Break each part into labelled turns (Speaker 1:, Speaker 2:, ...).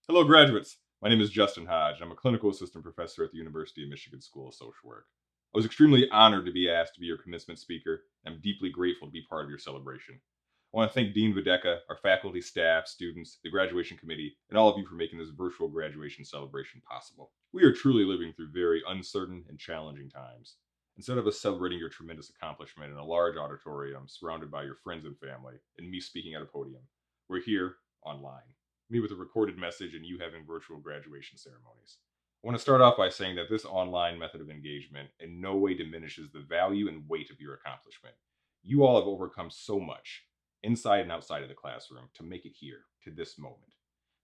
Speaker 1: Hello, graduates. My name is Justin Hodge. I'm a clinical assistant professor at the University of Michigan School of Social Work. I was extremely honored to be asked to be your commencement speaker, and I'm deeply grateful to be part of your celebration. I want to thank Dean Videka, our faculty, staff, students, the graduation committee, and all of you for making this virtual graduation celebration possible. We are truly living through very uncertain and challenging times. Instead of us celebrating your tremendous accomplishment in a large auditorium surrounded by your friends and family, and me speaking at a podium, we're here online, me with a recorded message and you having virtual graduation ceremonies. I want to start off by saying that this online method of engagement in no way diminishes the value and weight of your accomplishment. You all have overcome so much, inside and outside of the classroom, to make it here, to this moment.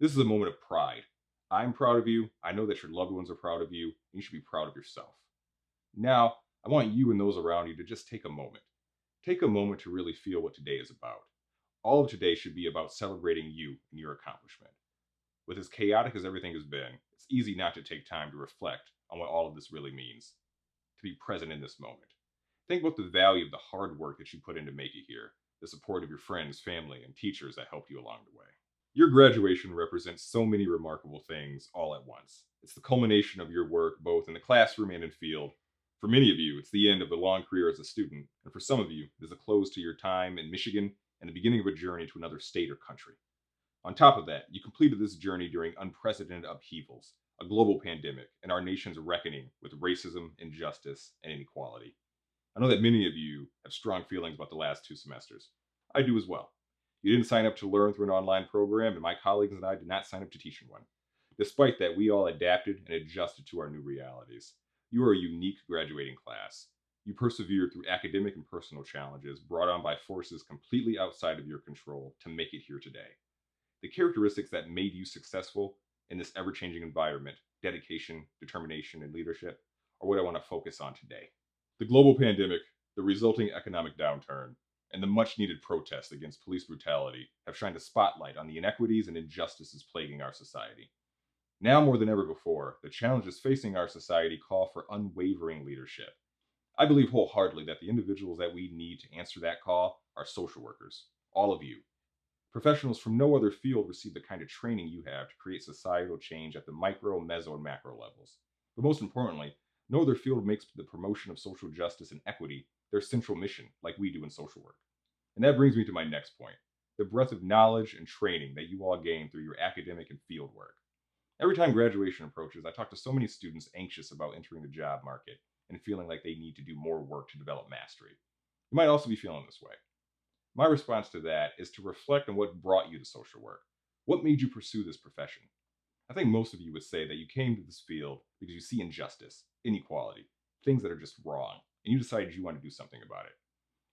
Speaker 1: This is a moment of pride. I'm proud of you. I know that your loved ones are proud of you. And you should be proud of yourself. Now, I want you and those around you to just take a moment. Take a moment to really feel what today is about. All of today should be about celebrating you and your accomplishment. With as chaotic as everything has been, it's easy not to take time to reflect on what all of this really means, to be present in this moment. Think about the value of the hard work that you put in to make it here, the support of your friends, family, and teachers that helped you along the way. Your graduation represents so many remarkable things all at once. It's the culmination of your work both in the classroom and in field. For many of you, it's the end of a long career as a student, and for some of you, it is a close to your time in Michigan and the beginning of a journey to another state or country. On top of that, you completed this journey during unprecedented upheavals, a global pandemic, and our nation's reckoning with racism, injustice, and inequality. I know that many of you have strong feelings about the last 2 semesters. I do as well. You didn't sign up to learn through an online program, and my colleagues and I did not sign up to teach in one. Despite that, we all adapted and adjusted to our new realities. You are a unique graduating class. You persevered through academic and personal challenges brought on by forces completely outside of your control to make it here today. The characteristics that made you successful in this ever changing environment, dedication, determination, and leadership, are what I want to focus on today. The global pandemic, the resulting economic downturn, and the much needed protests against police brutality have shined a spotlight on the inequities and injustices plaguing our society. Now more than ever before, the challenges facing our society call for unwavering leadership. I believe wholeheartedly that the individuals that we need to answer that call are social workers, all of you. Professionals from no other field receive the kind of training you have to create societal change at the micro, meso, and macro levels. But most importantly, no other field makes the promotion of social justice and equity their central mission like we do in social work. And that brings me to my next point, the breadth of knowledge and training that you all gain through your academic and field work. Every time graduation approaches, I talk to so many students anxious about entering the job market and feeling like they need to do more work to develop mastery. You might also be feeling this way. My response to that is to reflect on what brought you to social work. What made you pursue this profession? I think most of you would say that you came to this field because you see injustice, inequality, things that are just wrong, and you decided you want to do something about it.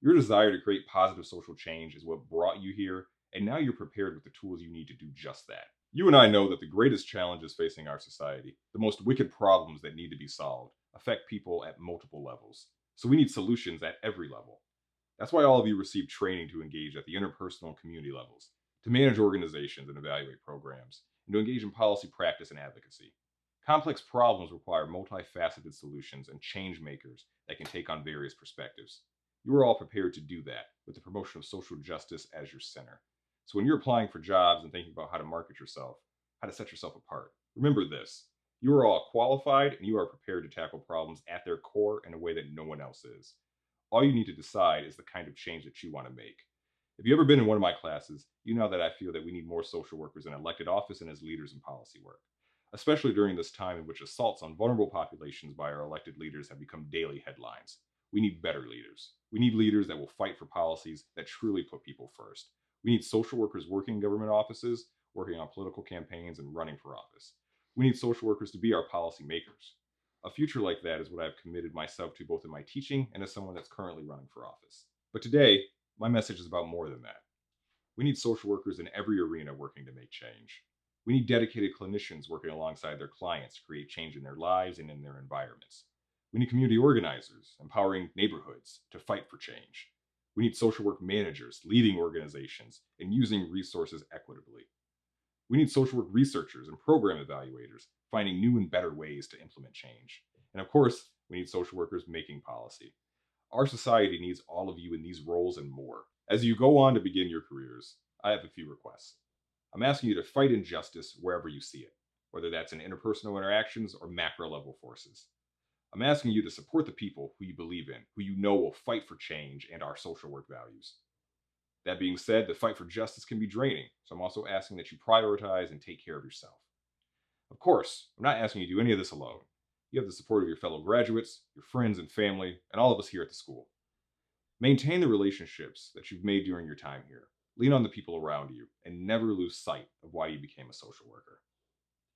Speaker 1: Your desire to create positive social change is what brought you here, and now you're prepared with the tools you need to do just that. You and I know that the greatest challenges facing our society, the most wicked problems that need to be solved, affect people at multiple levels. So we need solutions at every level. That's why all of you receive training to engage at the interpersonal and community levels, to manage organizations and evaluate programs, and to engage in policy practice and advocacy. Complex problems require multifaceted solutions and change makers that can take on various perspectives. You are all prepared to do that with the promotion of social justice as your center. So when you're applying for jobs and thinking about how to market yourself, how to set yourself apart, remember this. You are all qualified and you are prepared to tackle problems at their core in a way that no one else is. All you need to decide is the kind of change that you want to make. If you've ever been in one of my classes, you know that I feel that we need more social workers in elected office and as leaders in policy work, especially during this time in which assaults on vulnerable populations by our elected leaders have become daily headlines. We need better leaders. We need leaders that will fight for policies that truly put people first. We need social workers working in government offices, working on political campaigns, and running for office. We need social workers to be our policy makers. A future like that is what I've committed myself to both in my teaching and as someone that's currently running for office. But today, my message is about more than that. We need social workers in every arena working to make change. We need dedicated clinicians working alongside their clients to create change in their lives and in their environments. We need community organizers empowering neighborhoods to fight for change. We need social work managers leading organizations and using resources equitably. We need social work researchers and program evaluators finding new and better ways to implement change. And of course, we need social workers making policy. Our society needs all of you in these roles and more. As you go on to begin your careers, I have a few requests. I'm asking you to fight injustice wherever you see it, whether that's in interpersonal interactions or macro level forces. I'm asking you to support the people who you believe in, who you know will fight for change and our social work values. That being said, the fight for justice can be draining, so I'm also asking that you prioritize and take care of yourself. Of course, I'm not asking you to do any of this alone. You have the support of your fellow graduates, your friends and family, and all of us here at the school. Maintain the relationships that you've made during your time here. Lean on the people around you, and never lose sight of why you became a social worker.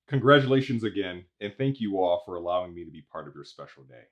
Speaker 1: Congratulations again, and thank you all for allowing me to be part of your special day.